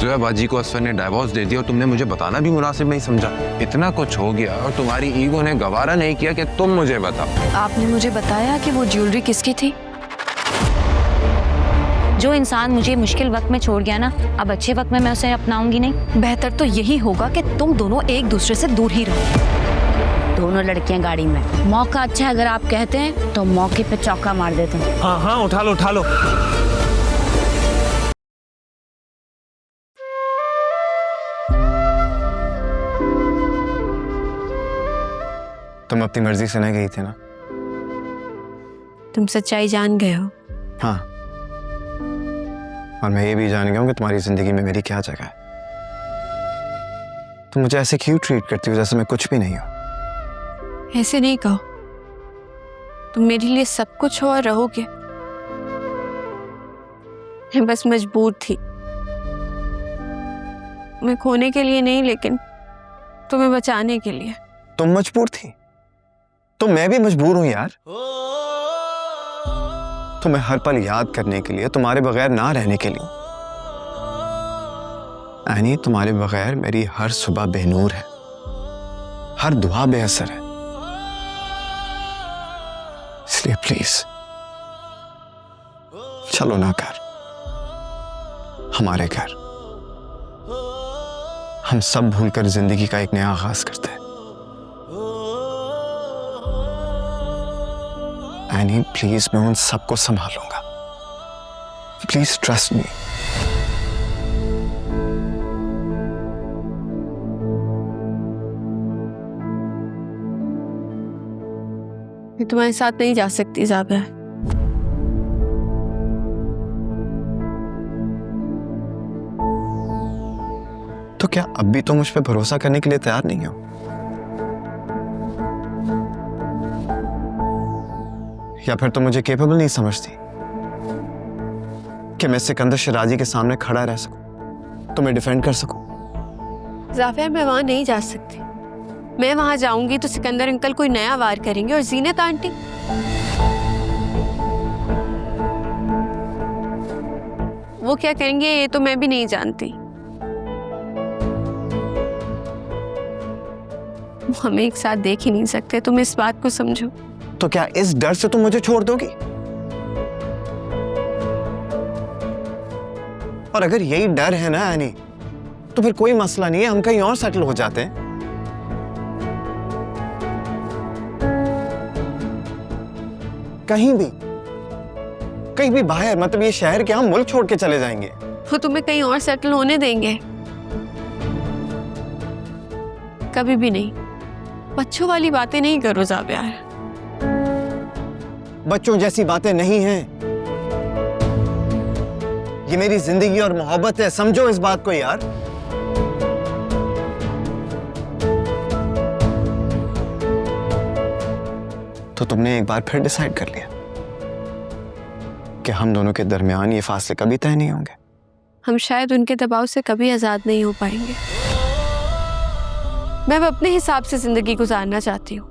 जोया बाजी को असफर ने डाइवोर्स दे दिया और तुमने मुझे बताना भी मुनासिब नहीं समझा। इतना कुछ हो गया और तुम्हारी ईगो ने गवारा नहीं किया कि तुम मुझे बताओ। आपने मुझे बताया कि वो ज्वेलरी किसकी थी? जो इंसान मुझे मुश्किल वक्त में छोड़ गया ना, अब अच्छे वक्त में मैं उसे अपनाऊंगी नहीं। बेहतर तो यही होगा कि तुम दोनों एक दूसरे से दूर ही रहो। दोनों लड़कियां गाड़ी में। मौका अच्छा है, अगर आप कहते हैं तो मौके पे चौका मार देते हैं। हाँ हाँ, उठा लो उठा लो। तुम अपनी मर्जी से नहीं गई थी ना? तुम सच्चाई जान गए हो। हाँ, और मैं ये भी जान गया हूँ कि तुम्हारी जिंदगी में मेरी क्या जगह है। तुम मुझे ऐसे क्यों ट्रीट करती हो जैसे मैं कुछ भी नहीं हूँ? ऐसे नहीं कहो, तुम मेरे लिए सब कुछ हो और रहोगे। मैं बस मजबूर थी, मैं खोने के लिए नहीं, लेकिन तुम्हें बचाने के लिए। तुम मजबूर थी तो मैं भी मजबूर हूं यार। तुम्हें हर पल याद करने के लिए, तुम्हारे बगैर ना रहने के लिए। ऐनी, तुम्हारे बगैर मेरी हर सुबह बेनूर है, हर दुआ बेअसर है। इसलिए प्लीज चलो ना घर, हमारे घर। हम सब भूलकर जिंदगी का एक नया आगाज करते हैं। ऐनी प्लीज, मैं उन सबको संभालूंगा। Please trust me. मैं तुम्हारे साथ नहीं जा सकती ज़ाबिया। तो क्या अब भी तुम मुझ पे भरोसा करने के लिए तैयार नहीं हो? या फिर तुम मुझे केपेबल नहीं समझती कि मैं सिकंदर शिराजी के सामने खड़ा रह सकूं, तुम्हें डिफेंड कर सकूं? ज़ाबिया, मैं वहां नहीं जा सकती। मैं वहां जाऊंगी तो सिकंदर अंकल कोई नया वार करेंगे, और जीनत आंटी वो क्या करेंगे ये तो मैं भी नहीं जानती। वो हमें एक साथ देख ही नहीं सकते, तुम इस बात को समझो। तो क्या इस डर से तुम मुझे छोड़ दोगी? और अगर यही डर है ना ऐनी, तो फिर कोई मसला नहीं है, हम कहीं और सेटल हो जाते हैं। कहीं भी बाहर, मतलब ये शहर क्या, हम मुल्क छोड़ के चले जाएंगे। वो तुम्हें कहीं और सेटल होने देंगे? कभी भी नहीं। बच्चों वाली बातें नहीं करो ज़ाबिया। बच्चों जैसी बातें नहीं हैं। ये मेरी जिंदगी और मोहब्बत है, समझो इस बात को यार। तो तुमने एक बार फिर डिसाइड कर लिया कि हम दोनों के दरमियान ये फासले कभी तय नहीं होंगे। हम शायद उनके दबाव से कभी आजाद नहीं हो पाएंगे। मैं अब अपने हिसाब से जिंदगी गुजारना चाहती हूँ।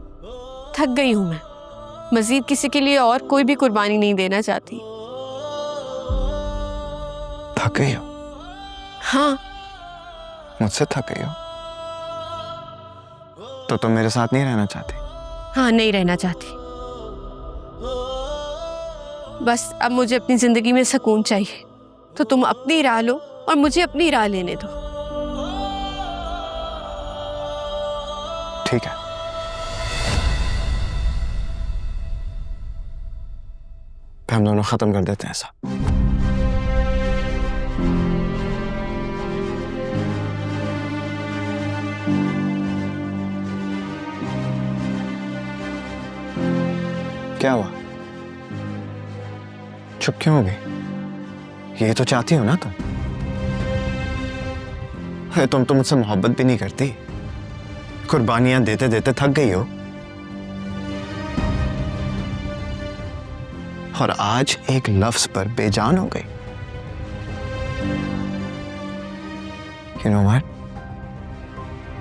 थक गई हूं मैं, मजीद किसी के लिए और कोई भी कुर्बानी नहीं देना चाहती। थक गई हो? हाँ। मुझसे थक गई हो? तो तुम मेरे साथ नहीं रहना चाहती? हाँ, नहीं रहना चाहती। बस अब मुझे अपनी जिंदगी में सुकून चाहिए, तो तुम अपनी राह लो और मुझे अपनी राह लेने दो। ठीक है, हम दोनों खत्म कर देते हैं सब। क्या हुआ? चुप क्यों हो गई? ये तो चाहती हो ना तुम? तुम तो मुझसे मोहब्बत भी नहीं करती, कुर्बानियां देते देते थक गई हो, और आज एक लफ्ज पर बेजान हो गई। You know what?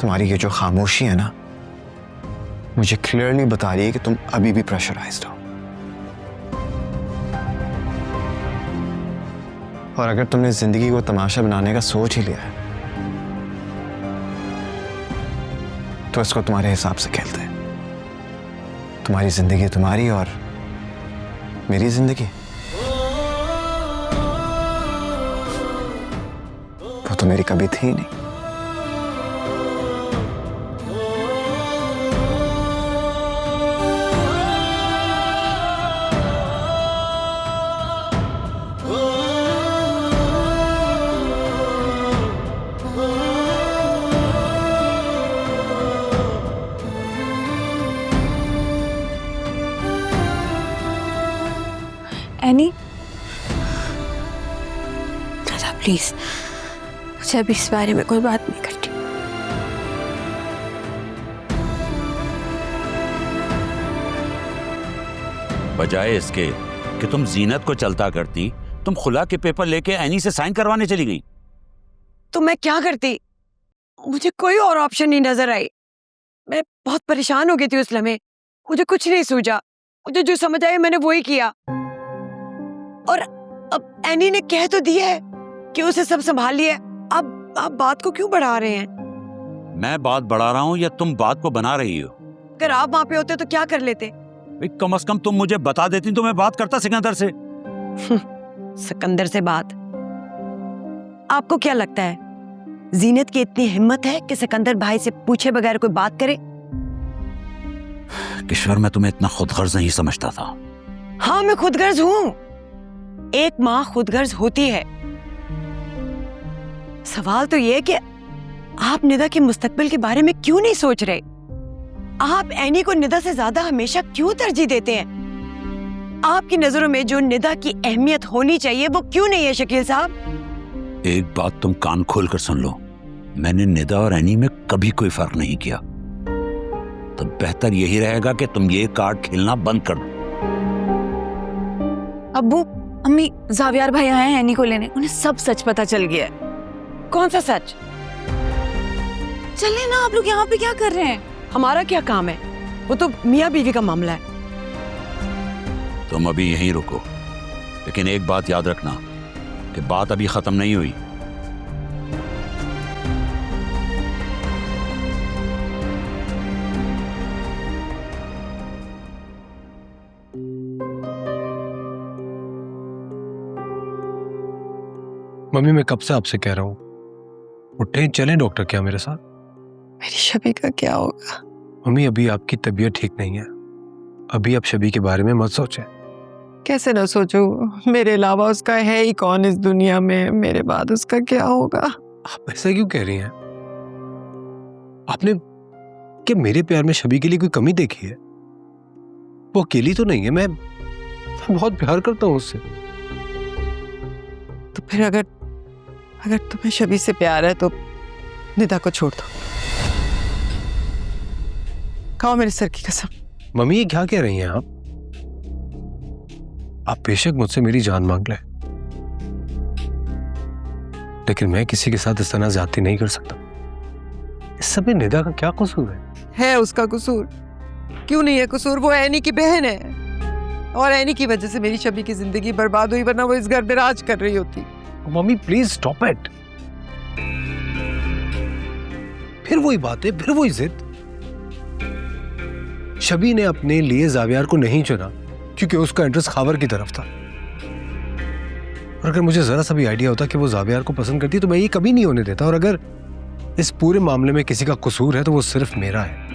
तुम्हारी ये जो खामोशी है ना, मुझे क्लियरली बता रही है कि तुम अभी भी प्रेशराइज्ड हो। और अगर तुमने जिंदगी को तमाशा बनाने का सोच ही लिया है तो इसको तुम्हारे हिसाब से खेलते हैं। तुम्हारी जिंदगी तुम्हारी और मेरी जिंदगी वो तो मेरी कभी थी ही नहीं। एनी, दादा प्लीज, मुझे अभी इस बारे में कोई बात नहीं करनी। बजाय इसके कि तुम जीनत को चलता करती, तुम खुला के पेपर लेके एनी से साइन करवाने चली गई। तो मैं क्या करती? मुझे कोई और ऑप्शन नहीं नजर आई। मैं बहुत परेशान हो गई थी उस लम्हे। मुझे कुछ नहीं सूझा। मुझे जो समझ आया मैंने वही किया। और अब एनी ने कह तो दिया है कि उसे सब संभाल लिया। अब आप बात को क्यों बढ़ा रहे हैं? मैं बात बढ़ा रहा हूँ या तुम बात को बना रही हो? अगर आप वहां पे होते तो क्या कर लेते? कम से कम तुम मुझे बता देती तो मैं बात करता सिकंदर से। सिकंदर से बात? आपको क्या लगता है जीनत की इतनी हिम्मत है कि सिकंदर भाई से पूछे बगैर कोई बात करे? किशोर, मैं तुम्हें इतना खुदगर्ज नहीं समझता था। हाँ, मैं खुदगर्ज हूं। एक माँ खुदगर्ज होती है। सवाल तो ये है कि आप निदा के मुस्तकबिल के बारे में क्यों नहीं सोच रहे? आप एनी को निदा से ज्यादा हमेशा क्यों तरजीह देते हैं? आपकी नजरों में जो निदा की अहमियत होनी चाहिए वो क्यों नहीं है शकील साहब? एक बात तुम कान खोल कर सुन लो, मैंने निदा और एनी में कभी कोई फर्क नहीं किया। तो बेहतर यही रहेगा कि तुम ये कार्ड खेलना बंद कर दो। अब्बू, अम्मी, जावियार भाई आए हैं एनी को लेने। उन्हें सब सच पता चल गया है। कौन सा सच? चले ना, आप लोग यहाँ पे क्या कर रहे हैं? हमारा क्या काम है? वो तो मियाँ बीवी का मामला है। तुम अभी यहीं रुको, लेकिन एक बात याद रखना कि बात अभी खत्म नहीं हुई। मम्मी, मैं कब से आपसे कह रहा हूँ उठे चलें डॉक्टर क्या मेरे साथ? मेरी शबी का क्या होगा? मम्मी, अभी आपकी तबीयत ठीक नहीं है। अभी आप शबी के बारे में मत सोचें। कैसे ना सोचूं? मेरे अलावा उसका है ही कौन इस दुनिया में? मेरे बाद उसका क्या होगा? आप ऐसा क्यों कह रही हैं? आपने क्या मेरे प्यार में शबी के लिए कोई कमी देखी है? वो अकेली तो नहीं है। मैं बहुत प्यार करता हूँ उससे। तो फिर अगर तुम्हें शबी से प्यार है तो निदा को छोड़ दो। खाओ मेरे सर की कसम। मम्मी, ये क्या कह रही हैं आप? आप बेशक मुझसे मेरी जान मांग लें, लेकिन मैं किसी के साथ इस तरह ज्यादती नहीं कर सकता। इस सब में निदा का क्या कसूर है उसका कसूर? क्यों नहीं है कसूर? वो एनी की बहन है और एनी की वजह से मेरी शबी की जिंदगी बर्बाद हुई, वरना वो इस घर में राज कर रही होती। Mummy please stop it. फिर वही बात है, फिर वही जिद। शबी ने अपने लिए जावियार को नहीं चुना क्योंकि उसका इंटरेस्ट खावर की तरफ था। और अगर मुझे जरा सा भी आइडिया होता कि वो जावियार को पसंद करती तो मैं ये कभी नहीं होने देता। और अगर इस पूरे मामले में किसी का कसूर है तो वो सिर्फ मेरा है।